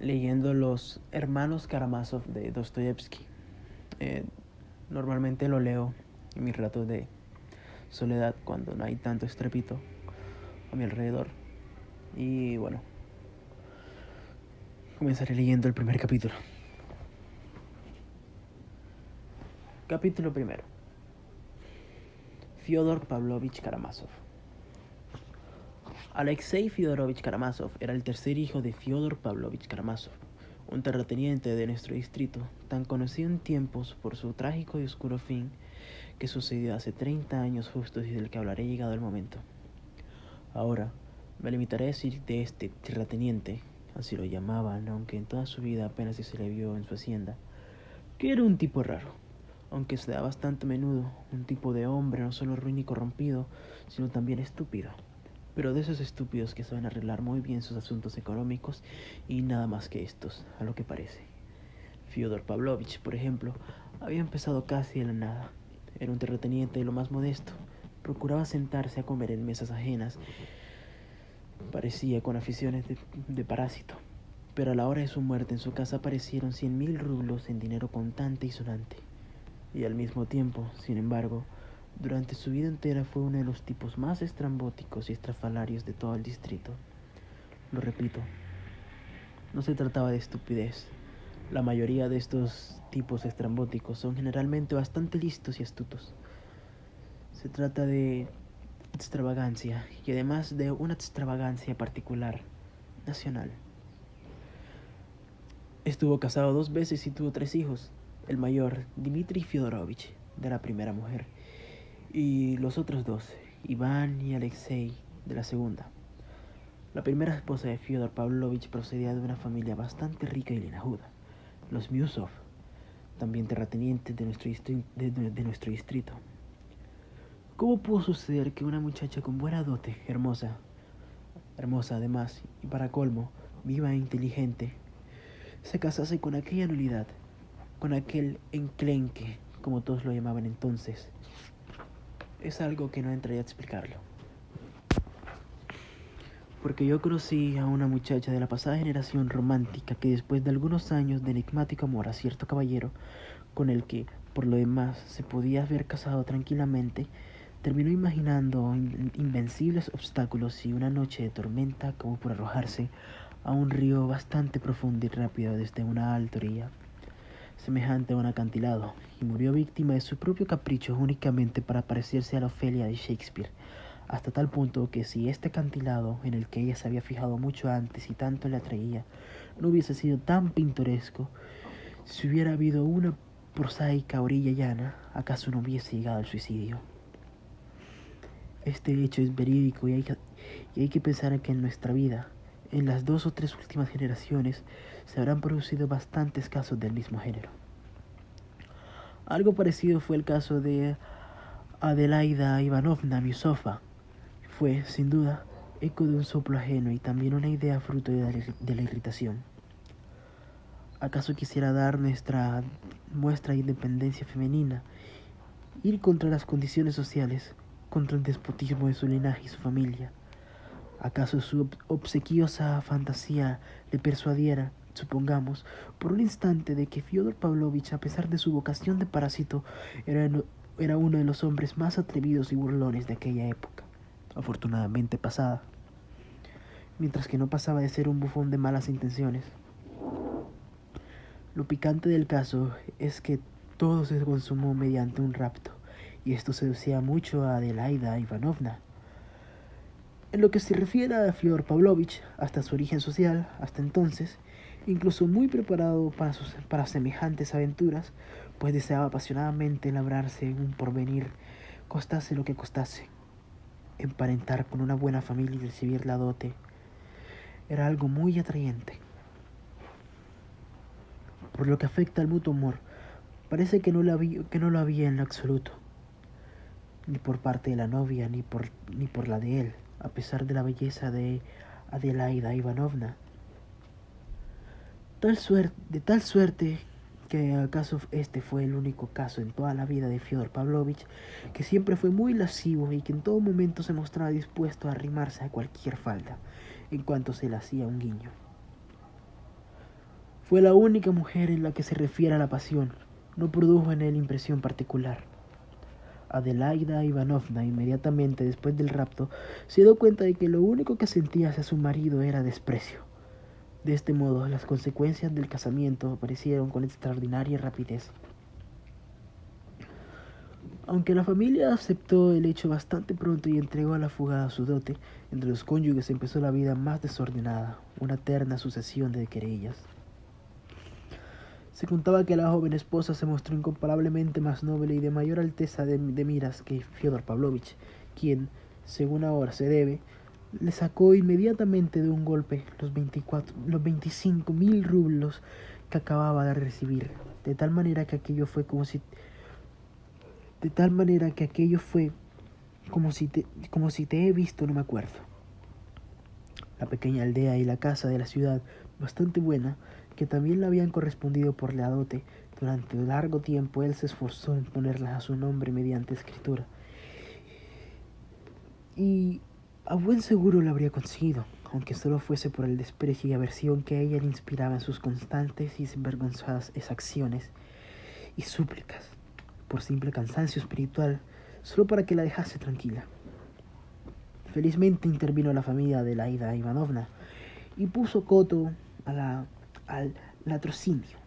leyendo Los Hermanos Karamazov de Dostoyevsky. Eh, Normalmente lo leo en mis ratos de soledad cuando no hay tanto estrépito a mi alrededor. Y bueno, comenzaré leyendo el primer capítulo. Capítulo primero. Fyodor Pavlovich Karamazov. Alexei Fyodorovich Karamazov era el tercer hijo de Fyodor Pavlovich Karamazov, un terrateniente de nuestro distrito, tan conocido en tiempos por su trágico y oscuro fin que sucedió hace 30 años justos y del que hablaré llegado el momento. Ahora, me limitaré a decir de este terrateniente, así lo llamaban, aunque en toda su vida apenas se le vio en su hacienda, que era un tipo raro, aunque se da bastante a menudo, un tipo de hombre no solo ruin y corrompido, sino también estúpido. Pero de esos estúpidos que saben arreglar muy bien sus asuntos económicos y nada más que estos, a lo que parece. Fyodor Pavlovich, por ejemplo, había empezado casi de la nada. Era un terrateniente de lo más modesto. Procuraba sentarse a comer en mesas ajenas. Parecía con aficiones de parásito. Pero a la hora de su muerte en su casa aparecieron 100.000 rublos en dinero contante y sonante. Y al mismo tiempo, sin embargo, durante su vida entera fue uno de los tipos más estrambóticos y estrafalarios de todo el distrito. Lo repito, no se trataba de estupidez. La mayoría de estos tipos estrambóticos son generalmente bastante listos y astutos. Se trata de extravagancia, y además de una extravagancia particular, nacional. Estuvo casado 2 veces y tuvo 3 hijos. El mayor, Dmitri Fyodorovich, de la primera mujer, y los otros 2, Iván y Alexei, de la segunda. La primera esposa de Fyodor Pavlovich procedía de una familia bastante rica y linajuda, los Miusov, también terratenientes de nuestro distrito. ¿Cómo pudo suceder que una muchacha con buena dote, hermosa además, y para colmo, viva e inteligente, se casase con aquella nulidad, con aquel enclenque, como todos lo llamaban entonces? Es algo que no entraría a explicarlo. Porque yo conocí a una muchacha de la pasada generación romántica que después de algunos años de enigmático amor a cierto caballero, con el que, por lo demás, se podía haber casado tranquilamente, terminó imaginando invencibles obstáculos y una noche de tormenta acabó por arrojarse a un río bastante profundo y rápido desde una alta orilla, semejante a un acantilado, y murió víctima de su propio capricho únicamente para parecerse a la Ofelia de Shakespeare, hasta tal punto que si este acantilado, en el que ella se había fijado mucho antes y tanto le atraía, no hubiese sido tan pintoresco, si hubiera habido una prosaica orilla llana, acaso no hubiese llegado al suicidio. Este hecho es verídico y hay que pensar que en nuestra vida, en las 2 o 3 últimas generaciones, se habrán producido bastantes casos del mismo género. Algo parecido fue el caso de Adelaida Ivanovna Miusova. Fue, sin duda, eco de un soplo ajeno y también una idea fruto de la irritación. ¿Acaso quisiera dar nuestra muestra de independencia femenina, ir contra las condiciones sociales, contra el despotismo de su linaje y su familia? ¿Acaso su obsequiosa fantasía le persuadiera, supongamos, por un instante de que Fyodor Pavlovich, a pesar de su vocación de parásito, era uno de los hombres más atrevidos y burlones de aquella época, afortunadamente pasada, mientras que no pasaba de ser un bufón de malas intenciones? Lo picante del caso es que todo se consumó mediante un rapto, y esto seducía mucho a Adelaida Ivanovna. En lo que se refiere a Fyodor Pavlovich, hasta su origen social, hasta entonces, incluso muy preparado para semejantes aventuras, pues deseaba apasionadamente labrarse un porvenir, costase lo que costase. Emparentar con una buena familia y recibir la dote era algo muy atrayente. Por lo que afecta al mutuo amor, parece que no lo había en lo absoluto, ni por parte de la novia, ni por la de él, a pesar de la belleza de Adelaida Ivanovna. De tal suerte que acaso este fue el único caso en toda la vida de Fyodor Pavlovich, que siempre fue muy lascivo y que en todo momento se mostraba dispuesto a arrimarse a cualquier falda, en cuanto se le hacía un guiño. Fue la única mujer en la que se refiere a la pasión. No produjo en él impresión particular. Adelaida Ivanovna, inmediatamente después del rapto, se dio cuenta de que lo único que sentía hacia su marido era desprecio. De este modo, las consecuencias del casamiento aparecieron con extraordinaria rapidez. Aunque la familia aceptó el hecho bastante pronto y entregó a la fugada su dote, entre los cónyuges empezó la vida más desordenada, una eterna sucesión de querellas. Se contaba que la joven esposa se mostró incomparablemente más noble y de mayor alteza de miras que Fyodor Pavlovich, quien, según ahora se debe, le sacó inmediatamente de un golpe los 25,000 rublos que acababa de recibir, de tal manera que aquello fue como si te he visto, no me acuerdo. La pequeña aldea y la casa de la ciudad, bastante buena, que también le habían correspondido por la dote, durante largo tiempo él se esforzó en ponerlas a su nombre mediante escritura. Y a buen seguro lo habría conseguido, aunque solo fuese por el desprecio y aversión que ella le inspiraba en sus constantes y vergonzadas exacciones y súplicas, por simple cansancio espiritual, solo para que la dejase tranquila. Felizmente intervino la familia de Adelaida Ivanovna y puso coto al latrocinio.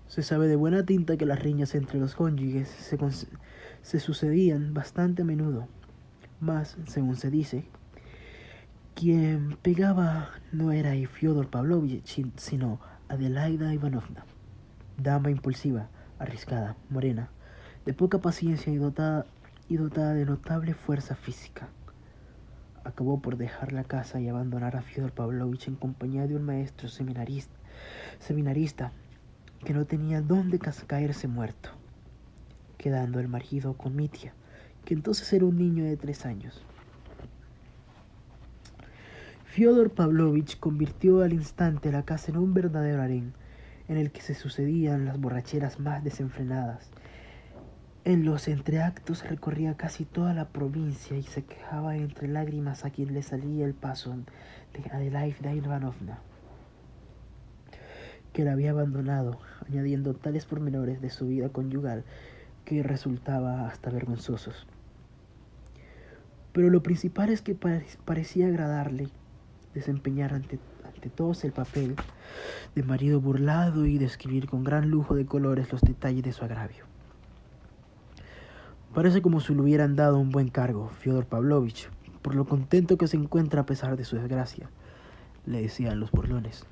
Se sabe de buena tinta que las riñas entre los cónyuges se sucedían bastante a menudo, mas, según se dice, quien pegaba no era Fyodor Pavlovich, sino Adelaida Ivanovna, dama impulsiva, arriscada, morena, de poca paciencia y dotada de notable fuerza física. Acabó por dejar la casa y abandonar a Fyodor Pavlovich en compañía de un maestro seminarista que no tenía dónde caerse muerto, quedando el marido con Mitya, que entonces era un niño de 3 años. Fyodor Pavlovich convirtió al instante la casa en un verdadero harén, en el que se sucedían las borracheras más desenfrenadas. En los entreactos recorría casi toda la provincia y se quejaba entre lágrimas a quien le salía el paso de Adelaida Ivanovna, que la había abandonado, añadiendo tales pormenores de su vida conyugal que resultaba hasta vergonzosos. Pero lo principal es que parecía agradarle desempeñar ante todos el papel de marido burlado y describir con gran lujo de colores los detalles de su agravio. Parece como si le hubieran dado un buen cargo, Fyodor Pavlovich, por lo contento que se encuentra a pesar de su desgracia, le decían los burlones.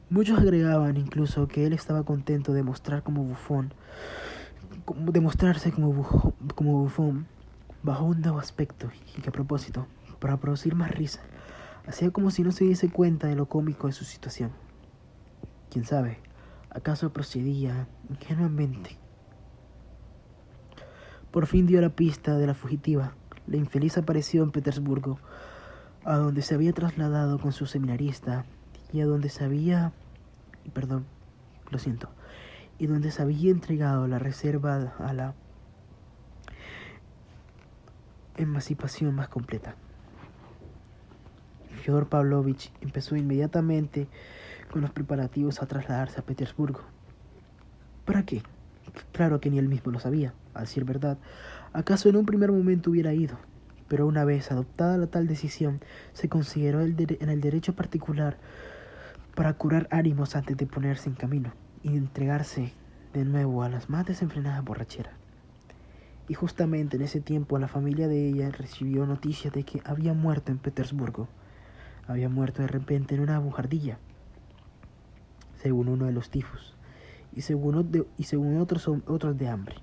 Muchos agregaban incluso que él estaba contento de demostrarse como bufón bajo un nuevo aspecto, y que a propósito, para producir más risa, hacía como si no se diese cuenta de lo cómico de su situación. ¿Quién sabe? ¿Acaso procedía ingenuamente? Por fin dio la pista de la fugitiva. La infeliz apareció en Petersburgo, a donde se había trasladado con su seminarista y donde se había entregado la reserva a la emancipación más completa. Fyodor Pavlovich empezó inmediatamente con los preparativos a trasladarse a Petersburgo. ¿Para qué? Claro que ni él mismo lo sabía. A decir verdad, acaso en un primer momento hubiera ido, pero una vez adoptada la tal decisión, se consideró en el derecho particular para curar ánimos antes de ponerse en camino y entregarse de nuevo a las más desenfrenadas borracheras. Y justamente en ese tiempo la familia de ella recibió noticias de que había muerto en Petersburgo. Había muerto de repente en una bujardilla, según uno de los tifus, y según otros de hambre.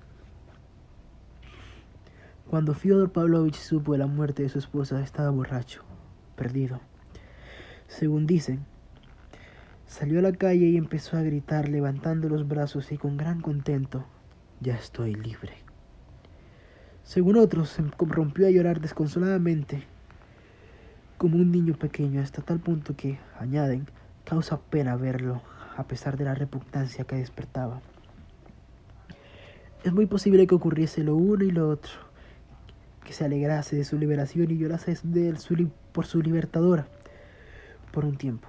Cuando Fyodor Pavlovich supo de la muerte de su esposa, estaba borracho, perdido. Según dicen, salió a la calle y empezó a gritar levantando los brazos y con gran contento: «Ya estoy libre». Según otros, se rompió a llorar desconsoladamente como un niño pequeño, hasta tal punto que, añaden, causa pena verlo, a pesar de la repugnancia que despertaba. Es muy posible que ocurriese lo uno y lo otro, que se alegrase de su liberación y llorase de él por su libertadora por un tiempo.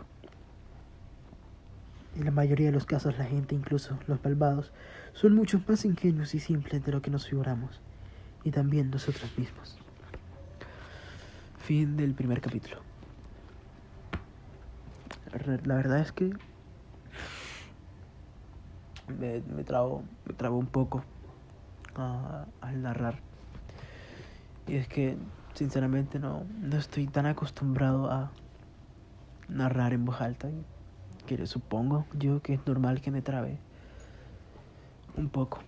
En la mayoría de los casos la gente, incluso los malvados, son mucho más ingenuos y simples de lo que nos figuramos. Y también nosotros mismos. Fin del primer capítulo. La verdad es que me trabo un poco al narrar. Y es que sinceramente no estoy tan acostumbrado a narrar en voz alta. Y que supongo yo que es normal que me trabe un poco.